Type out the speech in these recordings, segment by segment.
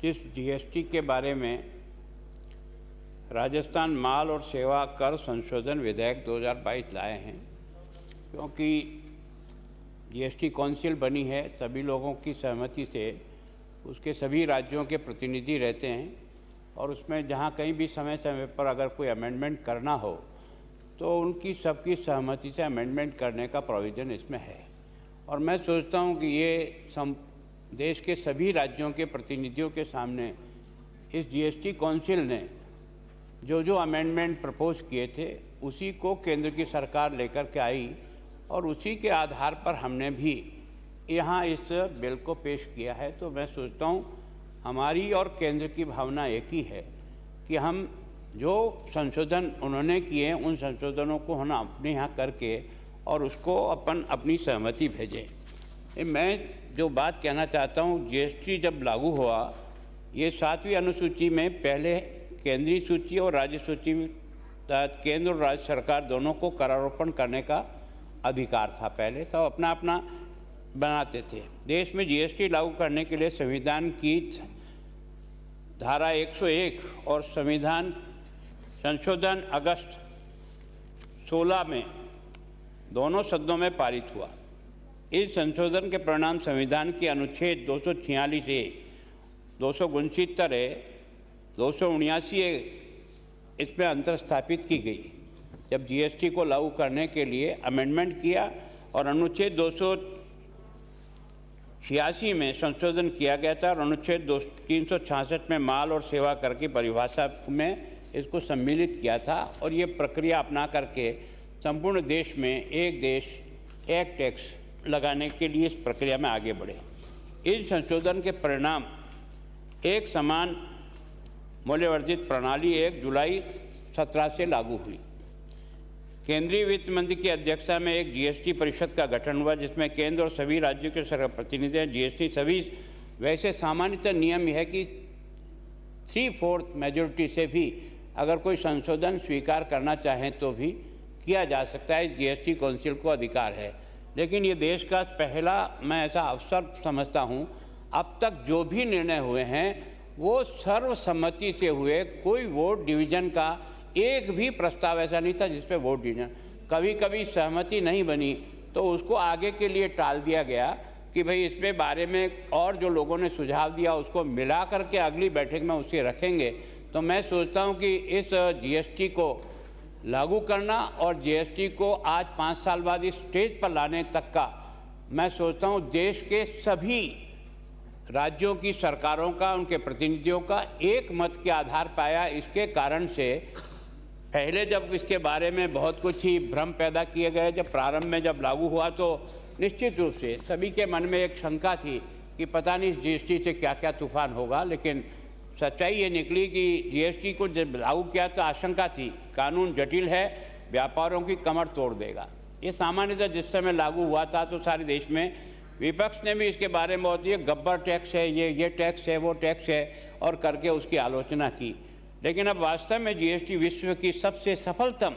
इस जीएसटी के बारे में राजस्थान माल और सेवा कर संशोधन विधेयक 2022 लाए हैं, क्योंकि जीएसटी काउंसिल बनी है सभी लोगों की सहमति से। उसके सभी राज्यों के प्रतिनिधि रहते हैं और उसमें जहाँ कहीं भी समय समय पर अगर कोई अमेंडमेंट करना हो तो उनकी सबकी सहमति से अमेंडमेंट करने का प्रोविज़न इसमें है। और मैं सोचता हूँ कि ये देश के सभी राज्यों के प्रतिनिधियों के सामने इस जीएसटी काउंसिल ने जो अमेंडमेंट प्रपोज किए थे उसी को केंद्र की सरकार लेकर के आई और उसी के आधार पर हमने भी यहाँ इस बिल को पेश किया है। तो मैं सोचता हूँ हमारी और केंद्र की भावना एक ही है कि हम जो संशोधन उन्होंने किए हैं उन संशोधनों को हम अपने यहाँ करके और उसको अपनी सहमति भेजें। मैं जो बात कहना चाहता हूँ, जीएसटी जब लागू हुआ, ये 7वीं अनुसूची में पहले केंद्रीय सूची और राज्य सूची में केंद्र और राज्य सरकार दोनों को करारोपण करने का अधिकार था। पहले सब अपना अपना बनाते थे। देश में जीएसटी लागू करने के लिए संविधान की धारा 101 और संविधान संशोधन अगस्त 16 में दोनों सदनों में पारित हुआ। इस संशोधन के परिणाम संविधान के अनुच्छेद 246 ए, 269 ए, 279 ए इसमें अंतर स्थापित की गई। जब जीएसटी को लागू करने के लिए अमेंडमेंट किया और अनुच्छेद 286 में संशोधन किया गया था और अनुच्छेद 366 में माल और सेवा कर की परिभाषा में इसको सम्मिलित किया था और ये प्रक्रिया अपना करके संपूर्ण देश में एक देश एक टैक्स लगाने के लिए इस प्रक्रिया में आगे बढ़े। इस संशोधन के परिणाम एक समान मूल्यवर्धित प्रणाली 1 जुलाई 17 से लागू हुई। केंद्रीय वित्त मंत्री की अध्यक्षता में एक जीएसटी परिषद का गठन हुआ जिसमें केंद्र और सभी राज्यों के सरकार प्रतिनिधि हैं। जीएसटी सभी वैसे सामान्यतः नियम यह है कि 3/4 मेजॉरिटी से भी अगर कोई संशोधन स्वीकार करना चाहें तो भी किया जा सकता है। जीएसटी काउंसिल को अधिकार है, लेकिन ये देश का पहला मैं ऐसा अवसर समझता हूँ। अब तक जो भी निर्णय हुए हैं वो सर्वसम्मति से हुए, कोई वोट डिवीजन का एक भी प्रस्ताव ऐसा नहीं था जिस पे वोट डिवीजन, कभी कभी सहमति नहीं बनी तो उसको आगे के लिए टाल दिया गया कि भाई इसके बारे में और जो लोगों ने सुझाव दिया उसको मिला करके अगली बैठक में उसे रखेंगे। तो मैं सोचता हूँ कि इस जीएसटी को लागू करना और जीएसटी को आज 5 साल बाद इस स्टेज पर लाने तक का मैं सोचता हूँ देश के सभी राज्यों की सरकारों का, उनके प्रतिनिधियों का एक मत के आधार पाया। इसके कारण से पहले जब इसके बारे में बहुत कुछ ही भ्रम पैदा किए गए, जब प्रारंभ में जब लागू हुआ तो निश्चित रूप से सभी के मन में एक शंका थी कि पता नहीं जीएसटी से क्या क्या तूफान होगा, लेकिन सच्चाई ये निकली कि जीएसटी को जब लागू किया तो आशंका थी कानून जटिल है, व्यापारों की कमर तोड़ देगा। ये सामान्यतः जिस समय लागू हुआ था तो सारे देश में विपक्ष ने भी इसके बारे में बहुत ये गब्बर टैक्स है, ये टैक्स है, वो टैक्स है और करके उसकी आलोचना की। लेकिन अब वास्तव में जीएसटी विश्व की सबसे सफलतम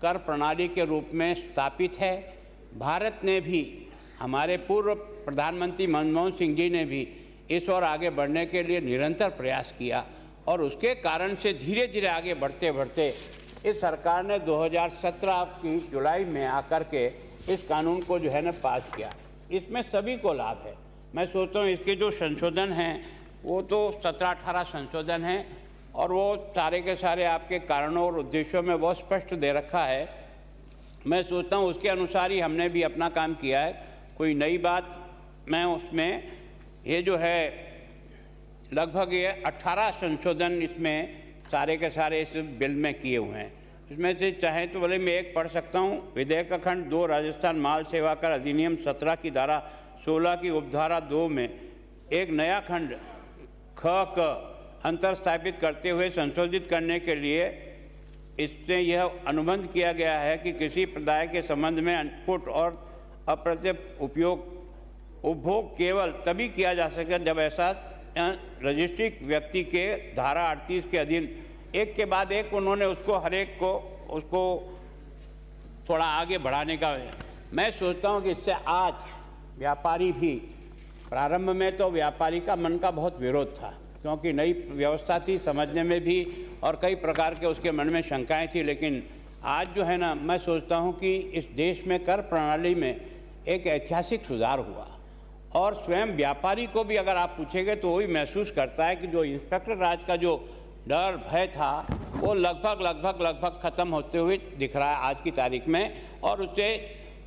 कर प्रणाली के रूप में स्थापित है। भारत ने भी, हमारे पूर्व प्रधानमंत्री मनमोहन सिंह जी ने भी इस ओर आगे बढ़ने के लिए निरंतर प्रयास किया और उसके कारण से धीरे धीरे आगे बढ़ते बढ़ते इस सरकार ने 2017 की जुलाई में आकर के इस कानून को जो है ना पास किया। इसमें सभी को लाभ है। मैं सोचता हूँ इसके जो संशोधन हैं वो तो 17-18 संशोधन हैं और वो सारे के सारे आपके कारणों और उद्देश्यों में बहुत स्पष्ट दे रखा है। मैं सोचता हूँ उसके अनुसार ही हमने भी अपना काम किया है। कोई नई बात मैं उसमें ये जो है लगभग ये 18 संशोधन इसमें सारे के सारे इस बिल में किए हुए हैं। इसमें से चाहे तो भले मैं एक पढ़ सकता हूँ। विधेयक का खंड 2 राजस्थान माल सेवा कर अधिनियम 17 की धारा 16 की उपधारा 2 में एक नया खंड ख अंतर स्थापित करते हुए संशोधित करने के लिए इसमें यह अनुबंध किया गया है कि किसी प्रदाय के संबंध में इनपुट और अप्रत्यक्ष उपभोग केवल तभी किया जा सके जब ऐसा रजिस्ट्री व्यक्ति के धारा 38 के अधीन एक के बाद एक उन्होंने उसको हर एक को उसको थोड़ा आगे बढ़ाने का। मैं सोचता हूँ कि इससे आज व्यापारी भी, प्रारंभ में तो व्यापारी का मन का बहुत विरोध था, क्योंकि नई व्यवस्था थी, समझने में भी और कई प्रकार के उसके मन में शंकाएं थी। लेकिन आज जो है ना, मैं सोचता हूं कि इस देश में कर प्रणाली में एक ऐतिहासिक सुधार हुआ और स्वयं व्यापारी को भी अगर आप पूछेंगे तो वो भी महसूस करता है कि जो इंस्पेक्टर राज का जो डर भय था वो लगभग ख़त्म होते हुए दिख रहा है आज की तारीख में। और उससे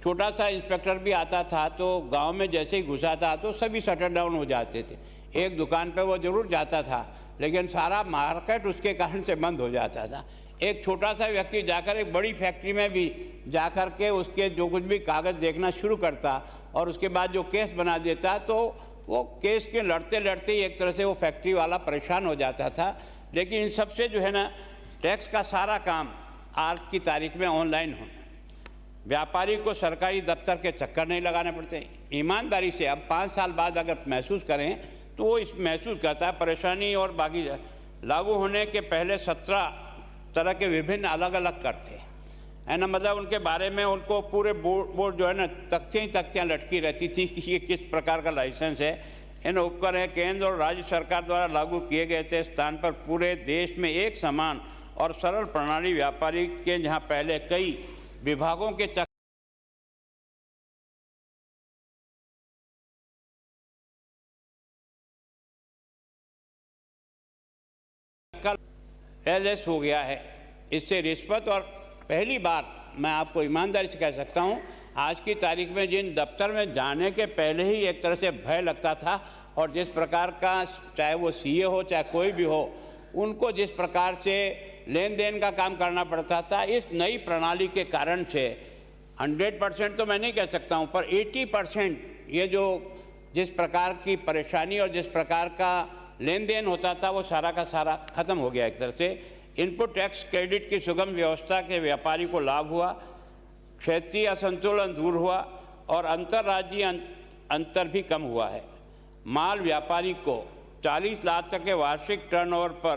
छोटा सा इंस्पेक्टर भी आता था तो गांव में जैसे ही घुसा था तो सभी शटर डाउन हो जाते थे। एक दुकान पे वो ज़रूर जाता था लेकिन सारा मार्केट उसके कारण से बंद हो जाता था। एक छोटा सा व्यक्ति जाकर एक बड़ी फैक्ट्री में भी जाकर के उसके जो कुछ भी कागज़ देखना शुरू करता और उसके बाद जो केस बना देता तो वो केस के लड़ते लड़ते ही एक तरह से वो फैक्ट्री वाला परेशान हो जाता था। लेकिन इन सबसे जो है ना, टैक्स का सारा काम आज की तारीख में ऑनलाइन हो, व्यापारी को सरकारी दफ्तर के चक्कर नहीं लगाने पड़ते। ईमानदारी से अब 5 साल बाद अगर महसूस करें तो वो इस महसूस करता है परेशानी। और बाकी लागू होने के पहले 17 तरह के विभिन्न अलग अलग कर थे, है ना, मतलब उनके बारे में उनको पूरे बोर्ड जो है ना तख्तियाँ लटकी रहती थी कि ये किस प्रकार का लाइसेंस है। इन उपकरण केंद्र और राज्य सरकार द्वारा लागू किए गए थे स्थान पर पूरे देश में एक समान और सरल प्रणाली व्यापारी के, जहां पहले कई विभागों के एलएस हो गया है। इससे रिश्वत और पहली बार मैं आपको ईमानदारी से कह सकता हूं, आज की तारीख में जिन दफ्तर में जाने के पहले ही एक तरह से भय लगता था और जिस प्रकार का, चाहे वो सीए हो चाहे कोई भी हो, उनको जिस प्रकार से लेन देन का काम करना पड़ता था, इस नई प्रणाली के कारण से 100% तो मैं नहीं कह सकता हूं पर 80% ये जो जिस प्रकार की परेशानी और जिस प्रकार का लेन देन होता था वो सारा का सारा खत्म हो गया। एक तरह से इनपुट टैक्स क्रेडिट की सुगम व्यवस्था के व्यापारी को लाभ हुआ, क्षेत्रीय असंतुलन दूर हुआ और अंतर्राज्यीय अंतर भी कम हुआ है। माल व्यापारी को 40 लाख तक के वार्षिक टर्नओवर पर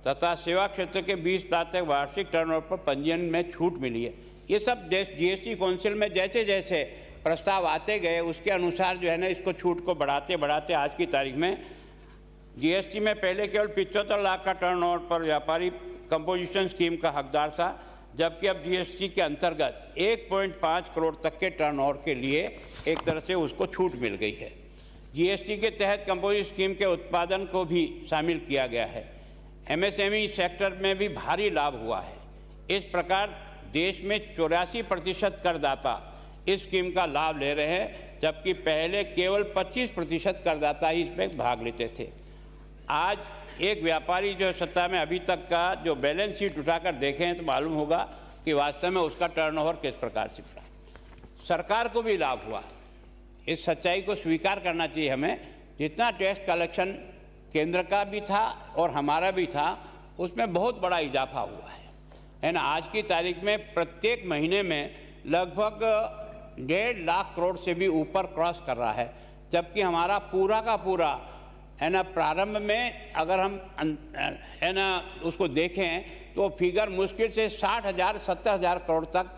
तथा सेवा क्षेत्र के 20 लाख तक वार्षिक टर्नओवर पर पंजीयन में छूट मिली है। ये सब जीएसटी काउंसिल में जैसे जैसे प्रस्ताव आते गए उसके अनुसार जो है ना, इसको छूट को बढ़ाते बढ़ाते आज की तारीख में जीएसटी में पहले केवल 75 लाख का टर्नओवर पर व्यापारी कंपोजिशन स्कीम का हकदार था, जबकि अब जीएसटी के अंतर्गत 1.5 करोड़ तक के टर्नओवर के लिए एक तरह से उसको छूट मिल गई है। जीएसटी के तहत कंपोजिट स्कीम के उत्पादन को भी शामिल किया गया है। एमएसएमई सेक्टर में भी भारी लाभ हुआ है। इस प्रकार देश में 84% करदाता इस स्कीम का लाभ ले रहे हैं, जबकि पहले केवल 25% करदाता ही इसमें भाग लेते थे। आज एक व्यापारी जो सत्ता में अभी तक का जो बैलेंस शीट उठाकर देखें तो मालूम होगा कि वास्तव में उसका टर्नओवर किस प्रकार से बढ़ा। सरकार को भी लाभ हुआ, इस सच्चाई को स्वीकार करना चाहिए हमें। जितना टैक्स कलेक्शन केंद्र का भी था और हमारा भी था, उसमें बहुत बड़ा इजाफा हुआ है ना। आज की तारीख में प्रत्येक महीने में लगभग 1.5 लाख करोड़ से भी ऊपर क्रॉस कर रहा है, जबकि हमारा पूरा का पूरा है ना, प्रारंभ में अगर हम है ना उसको देखें तो फिगर मुश्किल से 60,000 70,000 करोड़ तक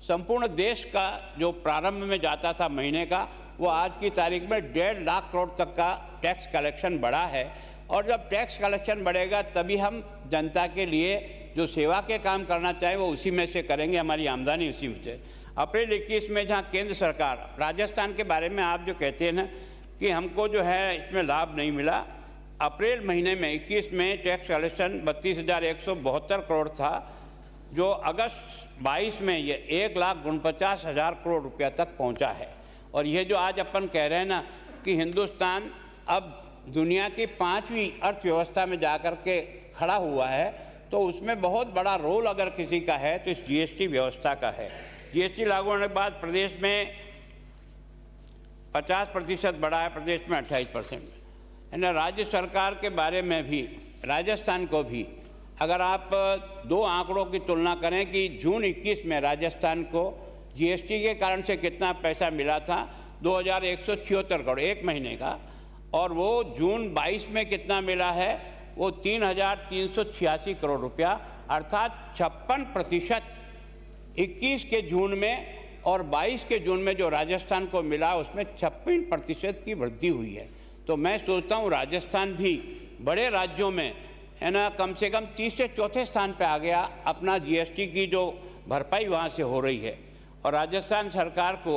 संपूर्ण देश का जो प्रारंभ में जाता था महीने का, वो आज की तारीख में 1.5 लाख करोड़ तक का टैक्स कलेक्शन बढ़ा है। और जब टैक्स कलेक्शन बढ़ेगा तभी हम जनता के लिए जो सेवा के काम करना चाहें वो उसी में से करेंगे, हमारी आमदनी उसी में से। अप्रैल 21 में जहाँ केंद्र सरकार, राजस्थान के बारे में आप जो कहते हैं ना कि हमको जो है इसमें लाभ नहीं मिला, अप्रैल महीने में 21 में टैक्स कलेक्शन 32,172 करोड़ था, जो अगस्त 22 में ये 1,49,000 करोड़ रुपया तक पहुंचा है। और ये जो आज अपन कह रहे हैं ना कि हिंदुस्तान अब दुनिया की 5वीं अर्थव्यवस्था में जाकर के खड़ा हुआ है, तो उसमें बहुत बड़ा रोल अगर किसी का है तो इस जीएसटी व्यवस्था का है। जीएसटी लागू होने के बाद प्रदेश में 50% बढ़ा है, प्रदेश में 28%। है राज्य सरकार के बारे में भी, राजस्थान को भी अगर आप 2 आंकड़ों की तुलना करें कि जून 21 में राजस्थान को जीएसटी के कारण से कितना पैसा मिला था, 2,176 करोड़ एक महीने का, और वो जून 22 में कितना मिला है, वो 3,386 करोड़ रुपया, अर्थात 56% 21 के जून में और 22 के जून में जो राजस्थान को मिला उसमें 56% की वृद्धि हुई है। तो मैं सोचता हूँ राजस्थान भी बड़े राज्यों में है ना कम से कम 30 से चौथे स्थान पे आ गया। अपना जीएसटी की जो भरपाई वहाँ से हो रही है। और राजस्थान सरकार को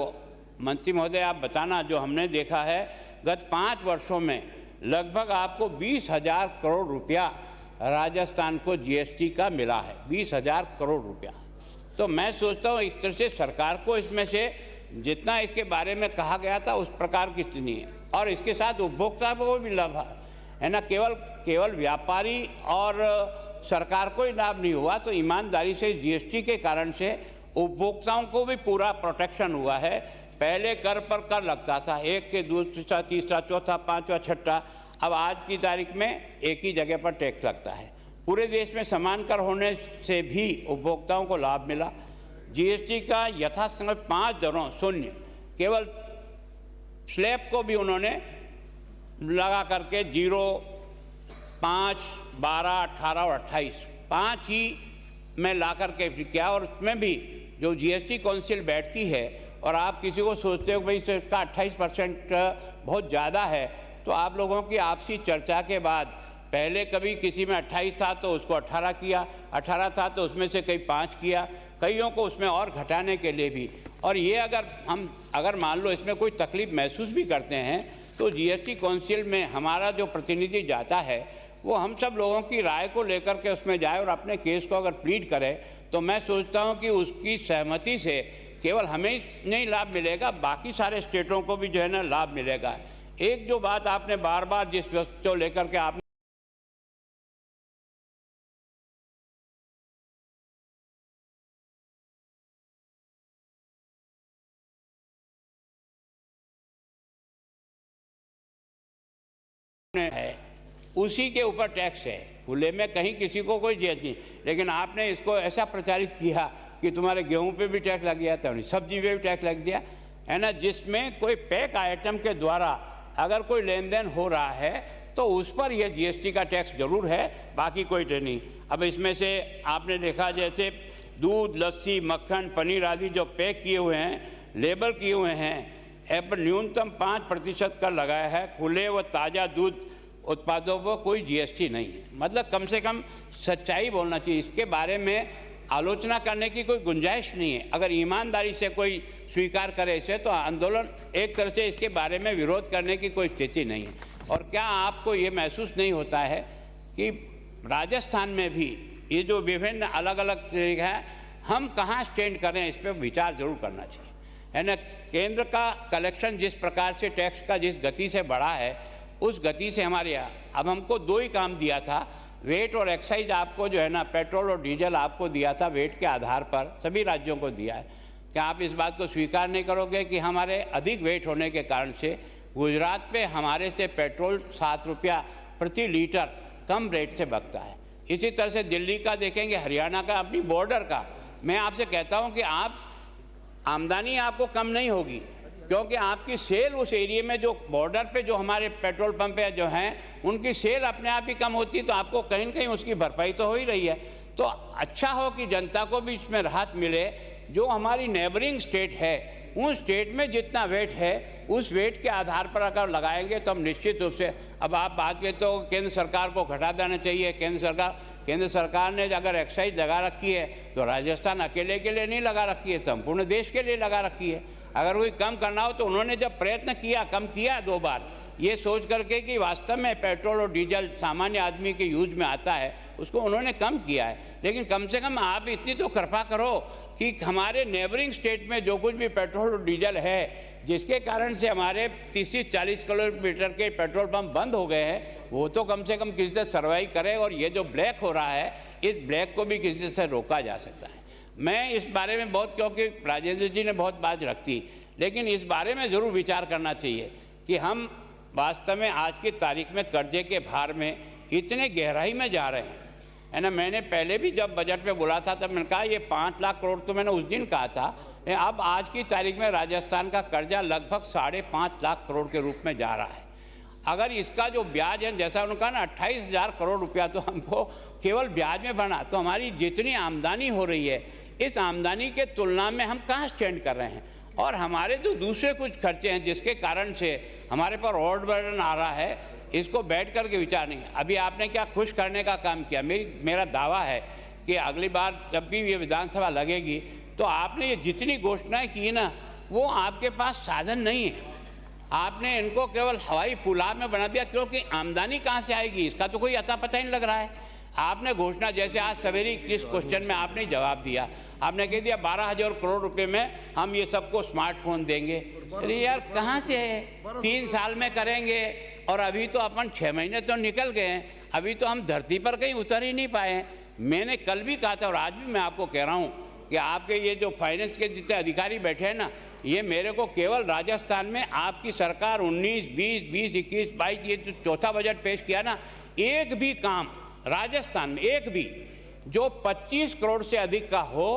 मंत्री महोदय आप बताना, जो हमने देखा है गत 5 वर्षों में लगभग आपको 20,000 करोड़ रुपया राजस्थान को जीएसटी का मिला है, 20,000 करोड़ रुपया। तो मैं सोचता हूँ एक तरह से सरकार को इसमें से जितना इसके बारे में कहा गया था उस प्रकार की स्थिति है। और इसके साथ उपभोक्ता को भी लाभ है ना, केवल व्यापारी और सरकार को ही लाभ नहीं हुआ, तो ईमानदारी से जीएसटी के कारण से उपभोक्ताओं को भी पूरा प्रोटेक्शन हुआ है। पहले कर पर कर लगता था, एक के दूसरा तीसरा चौथा पांचवा छठा, अब आज की तारीख में एक ही जगह पर टैक्स लगता है। पूरे देश में समान कर होने से भी उपभोक्ताओं को लाभ मिला। जीएसटी का यथासंगत 5 दरों शून्य, केवल स्लैब को भी उन्होंने लगा करके 0, 5, 12, 18 और 28 5 ही में ला करके किया। और उसमें भी जो जीएसटी काउंसिल बैठती है और आप किसी को सोचते हो भाई इसका 28% बहुत ज़्यादा है, तो आप लोगों की आपसी चर्चा के बाद पहले कभी किसी में 28 था तो उसको 18 किया, 18 था तो उसमें से कई 5 किया, कईयों को उसमें और घटाने के लिए भी। और ये अगर मान लो इसमें कोई तकलीफ महसूस भी करते हैं तो जीएसटी काउंसिल में हमारा जो प्रतिनिधि जाता है वो हम सब लोगों की राय को लेकर के उसमें जाए और अपने केस को अगर प्लीड करे, तो मैं सोचता हूँ कि उसकी सहमति से केवल हमें ही नहीं लाभ मिलेगा, बाकी सारे स्टेटों को भी जो है ना लाभ मिलेगा। एक जो बात आपने बार बार जिस वस्तु को लेकर के आपने है उसी के ऊपर टैक्स है, खुले में कहीं किसी को कोई जेल नहीं। लेकिन आपने इसको ऐसा प्रचारित किया कि तुम्हारे गेहूं पे भी टैक्स लग गया, तो सब्जी पे भी टैक्स लग दिया है ना, जिसमें कोई पैक आइटम के द्वारा अगर कोई लेन देन हो रहा है तो उस पर यह जीएसटी का टैक्स जरूर है, बाकी कोई नहीं। अब इसमें से आपने देखा जैसे दूध, लस्सी, मक्खन, पनीर आदि जो पैक किए हुए हैं, लेबल किए हुए हैं, ऐप पर न्यूनतम 5% कर लगाया है। खुले व ताज़ा दूध उत्पादों पर कोई जीएसटी नहीं है। मतलब कम से कम सच्चाई बोलना चाहिए, इसके बारे में आलोचना करने की कोई गुंजाइश नहीं है। अगर ईमानदारी से कोई स्वीकार करे इसे तो आंदोलन एक तरह से इसके बारे में विरोध करने की कोई स्थिति नहीं है। और क्या आपको ये महसूस नहीं होता है कि राजस्थान में भी ये जो विभिन्न अलग अलग हैं, हम कहाँ स्टैंड करें, इस पर विचार जरूर करना चाहिए, है ना। केंद्र का कलेक्शन जिस प्रकार से टैक्स का जिस गति से बढ़ा है, उस गति से हमारे यहाँ अब हमको 2 ही काम दिया था, वेट और एक्साइज आपको जो है ना, पेट्रोल और डीजल आपको दिया था वेट के आधार पर, सभी राज्यों को दिया है। क्या आप इस बात को स्वीकार नहीं करोगे कि हमारे अधिक वेट होने के कारण से गुजरात में हमारे से पेट्रोल 7 रुपया प्रति लीटर कम रेट से बिकता है। इसी तरह से दिल्ली का देखेंगे, हरियाणा का, अपनी बॉर्डर का। मैं आपसे कहता हूँ कि आप आमदनी आपको कम नहीं होगी, क्योंकि आपकी सेल उस एरिया में जो बॉर्डर पे जो हमारे पेट्रोल पंप है जो हैं, उनकी सेल अपने आप ही कम होती, तो आपको कहीं न कहीं उसकी भरपाई तो हो ही रही है। तो अच्छा हो कि जनता को भी इसमें राहत मिले। जो हमारी नेबरिंग स्टेट है, उन स्टेट में जितना वेट है उस वेट के आधार पर अगर लगाएंगे तो हम निश्चित रूप से, अब आप बात करें तो केंद्र सरकार को घटा देना चाहिए। केंद्र सरकार ने अगर एक्साइज लगा रखी है तो राजस्थान अकेले के लिए नहीं लगा रखी है, संपूर्ण देश के लिए लगा रखी है। अगर कोई कम करना हो तो उन्होंने जब प्रयत्न किया, कम किया 2 बार, ये सोच करके कि वास्तव में पेट्रोल और डीजल सामान्य आदमी के यूज में आता है, उसको उन्होंने कम किया है। लेकिन कम से कम आप इतनी तो कृपा करो कि हमारे नेबरिंग स्टेट में जो कुछ भी पेट्रोल और डीजल है, जिसके कारण से हमारे 30-40 किलोमीटर के पेट्रोल पंप बंद हो गए हैं, वो तो कम से कम किसी से सर्वाइव करे। और ये जो ब्लैक हो रहा है, इस ब्लैक को भी किसी से रोका जा सकता है। मैं इस बारे में बहुत, क्योंकि राजेंद्र जी ने बहुत बात रखी, लेकिन इस बारे में ज़रूर विचार करना चाहिए कि हम वास्तव में आज की तारीख में कर्जे के भार में इतने गहराई में जा रहे हैं, है ना। मैंने पहले भी जब बजट में बोला था तब मैंने कहा ये 5 लाख करोड़ तो मैंने उस दिन कहा था। अब आज की तारीख में राजस्थान का कर्जा लगभग 5.5 लाख करोड़ के रूप में जा रहा है। अगर इसका जो ब्याज है, जैसा उन्होंने कहा ना, 28,000 करोड़ रुपया तो हमको केवल ब्याज में भरना, तो हमारी जितनी आमदनी हो रही है, इस आमदनी के तुलना में हम कहाँ स्टैंड कर रहे हैं। और हमारे जो दूसरे कुछ खर्चे हैं जिसके कारण से हमारे पर और बर्डन आ रहा है, इसको बैठ कर के विचार नहीं। अभी आपने क्या खुश करने का काम किया। मेरा दावा है कि अगली बार जब भी ये विधानसभा लगेगी तो आपने ये जितनी घोषणाएं की ना, वो आपके पास साधन नहीं है। आपने इनको केवल हवाई पुलाव में बना दिया, क्योंकि आमदनी कहाँ से आएगी इसका तो कोई अता पता ही नहीं लग रहा है। आपने घोषणा, जैसे आज सवेरे किस क्वेश्चन में आपने जवाब दिया, आपने कह दिया 12,000 करोड़ रुपए में हम ये सबको स्मार्टफोन देंगे। अरे यार कहाँ से है, 3 साल में करेंगे और अभी तो अपन 6 महीने तो निकल गए हैं, अभी तो हम धरती पर कहीं उतर ही नहीं पाए हैं। मैंने कल भी कहा था और आज भी मैं आपको कह रहा हूँ कि आपके ये जो फाइनेंस के जितने अधिकारी बैठे हैं ना, ये मेरे को केवल राजस्थान में आपकी सरकार 19, 20, 21, 22 ये जो चौथा बजट पेश किया ना, एक भी काम राजस्थान में एक भी जो 25 करोड़ से अधिक का हो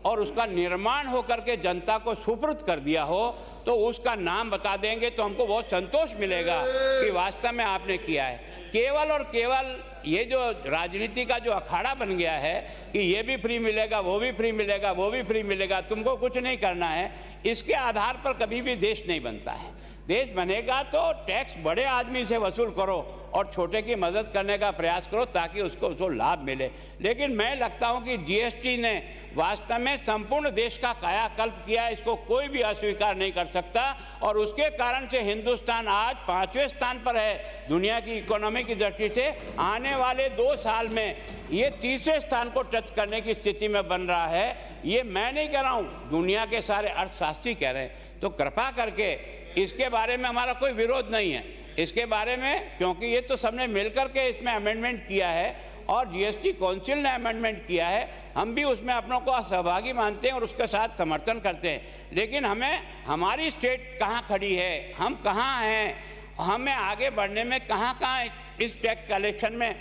और उसका निर्माण होकर के जनता को सुपुर्द कर दिया हो तो उसका नाम बता देंगे तो हमको बहुत संतोष मिलेगा कि वास्तव में आपने किया है। केवल और केवल ये जो राजनीति का जो अखाड़ा बन गया है कि ये भी फ्री मिलेगा, वो भी फ्री मिलेगा, वो भी फ्री मिलेगा, तुमको कुछ नहीं करना है, इसके आधार पर कभी भी देश नहीं बनता है। देश बनेगा तो टैक्स बड़े आदमी से वसूल करो और छोटे की मदद करने का प्रयास करो ताकि उसको लाभ मिले। लेकिन मैं लगता हूं कि जीएसटी ने वास्तव में संपूर्ण देश का कायाकल्प किया, इसको कोई भी अस्वीकार नहीं कर सकता और उसके कारण से हिंदुस्तान आज 5वें स्थान पर है दुनिया की इकोनॉमी की दृष्टि से। आने वाले 2 साल में ये 3रे स्थान को टच करने की स्थिति में बन रहा है। ये मैं नहीं कह रहा हूँ, दुनिया के सारे अर्थशास्त्री कह रहे हैं। तो कृपा करके इसके बारे में हमारा कोई विरोध नहीं है, इसके बारे में, क्योंकि ये तो सबने मिलकर के इसमें अमेंडमेंट किया है और जीएसटी काउंसिल ने अमेंडमेंट किया है, हम भी उसमें अपनों को सहभागी मानते हैं और उसके साथ समर्थन करते हैं। लेकिन हमें हमारी स्टेट कहाँ खड़ी है, हम कहाँ हैं, हमें आगे बढ़ने में कहाँ इस टैक्स कलेक्शन में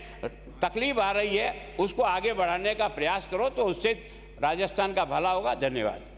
तकलीफ आ रही है, उसको आगे बढ़ाने का प्रयास करो तो उससे राजस्थान का भला होगा। धन्यवाद।